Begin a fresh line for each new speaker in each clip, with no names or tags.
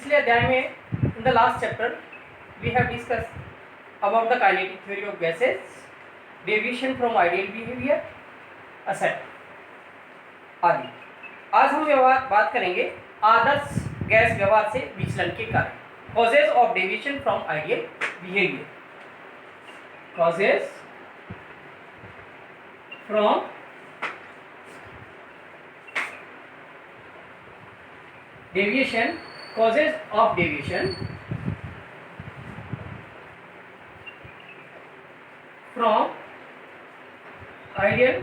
पिछले अध्याय में in the last chapter we have discuss about the kinetic theory of gases, deviation from ideal behaviour, एसेट आदि। आज हम बात करेंगे आदर्श गैस व्यवहार से विचलन के कारण, causes of deviation from ideal behaviour, causes from deviation, causes of deviation from ideal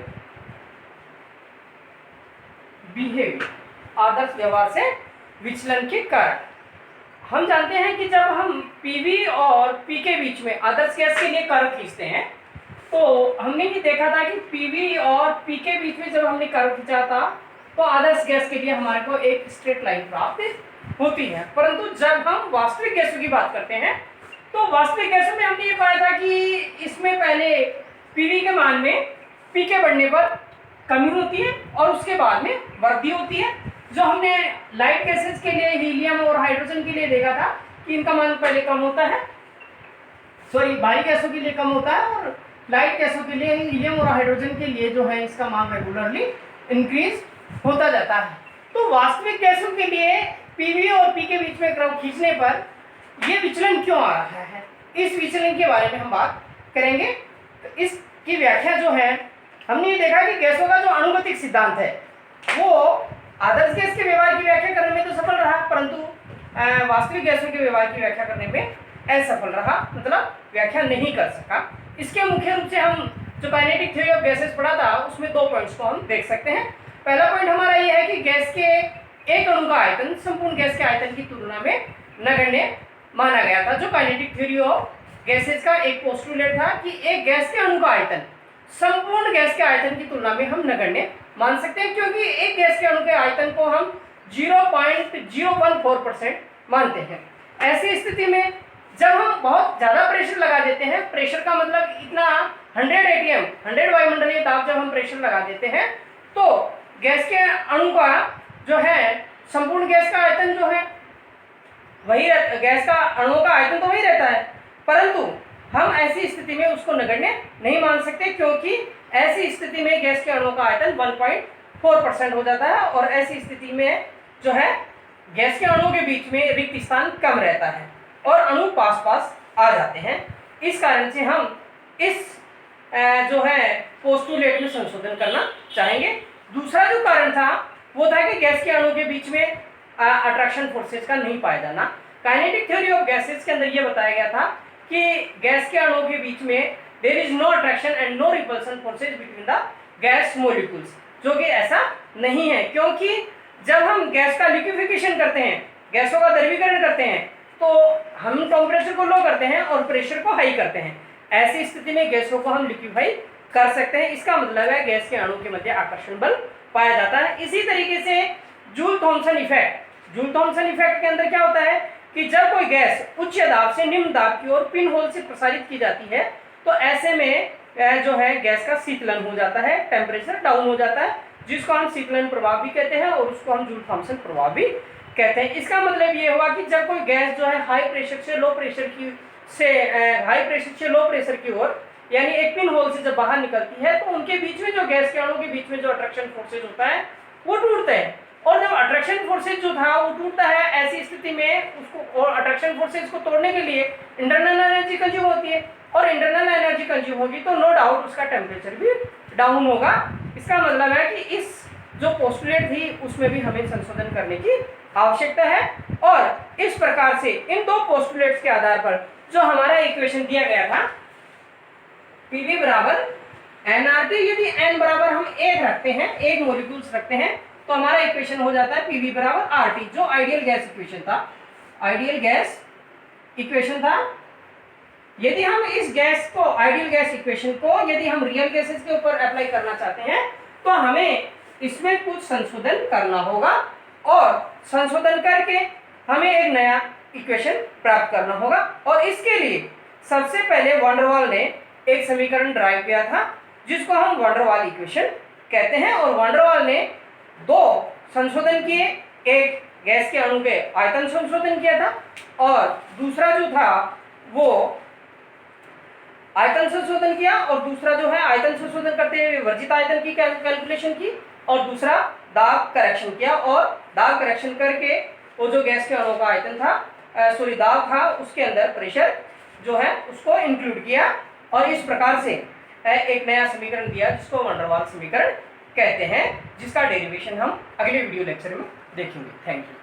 behavior, आदर्श व्यवहार से विचलन के कारण। हम जानते हैं कि जब हम पीवी और पी के बीच में आदर्श गैस के लिए कर्व खींचते हैं तो हमने ये देखा था कि पीवी और पी के बीच में जब हमने कर्व खींचा था तो आदर्श गैस के लिए हमारे को एक स्ट्रेट लाइन प्राप्त होती है। परंतु जब हम वास्तविक गैसों की बात करते हैं तो वास्तविक गैसों में हमने ये पाया था कि इसमें पहले पीवी के मान में पी के बढ़ने पर कमी होती है और उसके बाद में वृद्धि होती है। जो हमने लाइट गैसेस के लिए हीलियम और हाइड्रोजन के लिए देखा था कि इनका मान पहले कम होता है, भारी गैसों के लिए कम होता है और लाइट गैसों के लिए हीलियम और हाइड्रोजन के लिए जो है इसका मान रेगुलरली इंक्रीज होता जाता है। तो वास्तविक गैसों के लिए पीवी और पी के बीच में कर्व खींचने पर यह विचलन क्यों आ रहा है, इस विचलन के बारे में हम बात करेंगे। तो इसकी व्याख्या जो है, हमने ये देखा कि गैसों का जो अनुगतिक सिद्धांत है वो आदर्श गैस के व्यवहार की व्याख्या करने में तो सफल रहा, परंतु वास्तविक गैसों के व्यवहार की व्याख्या करने में असफल रहा, मतलब व्याख्या नहीं कर सका। इसके मुख्य रूप से हम जो काइनेटिक थ्योरी ऑफ गैसेस पढ़ा था उसमें दो पॉइंट्स को हम देख सकते हैं। पहला पॉइंट हमारा यह है कि गैस के एक अणु का आयतन संपूर्ण गैस के आयतन की तुलना में नगण्य माना गया था। जो काइनेटिक थ्योरी ऑफ गैसेस का एक पोस्टुलेट था कि एक गैस के अणु का आयतन संपूर्ण गैस के आयतन की तुलना में हम नगण्य मान सकते हैं, क्योंकि एक गैस के अणु के आयतन को हम 0.014% मानते हैं। ऐसी स्थिति में जब हम बहुत ज़्यादा प्रेशर लगा देते हैं, प्रेशर का मतलब इतना 100 एटीएम 100 वायुमंडलीय दाब जब हम प्रेशर लगा देते हैं तो गैस के अणु का जो है संपूर्ण गैस का आयतन जो है वही, गैस का अणु का आयतन तो वही रहता है, परंतु हम ऐसी स्थिति में उसको नगण्य नहीं मान सकते, क्योंकि ऐसी स्थिति में गैस के अणु का आयतन 1.4% हो जाता है और ऐसी स्थिति में जो है गैस के अणु के बीच में रिक्त स्थान कम रहता है और अणु पास पास आ जाते हैं। इस कारण से हम इस जो है पोस्टुलेट में संशोधन करना चाहेंगे। दूसरा जो कारण था वो था कि गैस के अणु के बीच में अट्रैक्शन फोर्सेस का नहीं पाया जाना। काइनेटिक थ्योरी ऑफ गैसेस के अंदर ये बताया गया था कि गैस के अणु के बीच में there is no attraction and no repulsion forces between the gas molecules, जो कि ऐसा नहीं है, क्योंकि जब हम गैस का लिक्विफिकेशन करते हैं, गैसों का द्रवीकरण करते हैं, तो हम टेम्परेचर को लो करते हैं और प्रेशर को हाई करते हैं। ऐसी स्थिति में गैसों को हम लिक्विफाई कर सकते हैं। इसका मतलब है गैस के अणु के मध्य आकर्षण बल पाया जाता है। इसी तरीके से जूल थॉमसन इफेक्ट के अंदर क्या होता है कि जब कोई गैस उच्च दाब से निम्न दाब की ओर पिन होल से प्रसारित की जाती है तो ऐसे में जो है गैस का शीतलन हो जाता है, टेम्परेचर डाउन हो जाता है, जिसको हम शीतलन प्रभाव भी कहते हैं और उसको हम जूल थॉमसन प्रभाव भी कहते हैं। इसका मतलब ये हुआ कि जब कोई गैस जो है हाई प्रेशर से लो प्रेशर की ओर यानी एक पिन होल से जब बाहर निकलती है तो उनके बीच में जो गैस के अणु के बीच में जो अट्रैक्शन फोर्सेज होता है वो टूटते हैं, और जब अट्रैक्शन फोर्सेज जो था वो टूटता है, ऐसी स्थिति में उसको और अट्रैक्शन फोर्सेज को तोड़ने के लिए इंटरनल एनर्जी कंज्यूम होती है, और इंटरनल एनर्जी कंज्यूम होगी तो नो डाउट उसका टेम्परेचर भी डाउन होगा। इसका मतलब है कि इस जो पोस्टुलेट थी उसमें भी हमें संशोधन करने की आवश्यकता है। और इस प्रकार से इन दो पोस्टुलेट्स के आधार पर जो हमारा इक्वेशन दिया गया था पीवी बराबर nRT, यदि n बराबर हम 1 रखते हैं, 1 मॉलिक्यूल्स रखते हैं, तो हमारा इक्वेशन हो जाता है पीवी बराबर RT, जो आइडियल गैस इक्वेशन था। आइडियल गैस इक्वेशन था। यदि हम इस गैस को, आइडियल गैस इक्वेशन को यदि हम रियल गैसेस के ऊपर अप्लाई करना चाहते हैं तो हमें इसमें कुछ संशोधन करना होगा, और संशोधन करके हमें एक नया इक्वेशन प्राप्त करना होगा। और इसके लिए सबसे पहले वैन डर वाल ने एक समीकरण ड्राइव किया था जिसको हम वैन डर वाल इक्वेशन कहते हैं, और वैन डर वाल ने दो संशोधन किए, एक गैस के अणु के आयतन संशोधन किया था, और दूसरा जो था वो आयतन संशोधन किया, और दूसरा जो है आयतन संशोधन करते हुए वर्जित आयतन की कैलकुलेशन की, और दूसरा दाब करेक्शन किया, और दाब करेक्शन करके वो जो गैस के अणु का आयतन था, सॉरी दाब था, उसके अंदर प्रेशर जो है उसको इंक्लूड किया, और इस प्रकार से एक नया समीकरण दिया जिसको वैन डर वाल्स समीकरण कहते हैं, जिसका डेरिवेशन हम अगले वीडियो लेक्चर में देखेंगे। Thank you.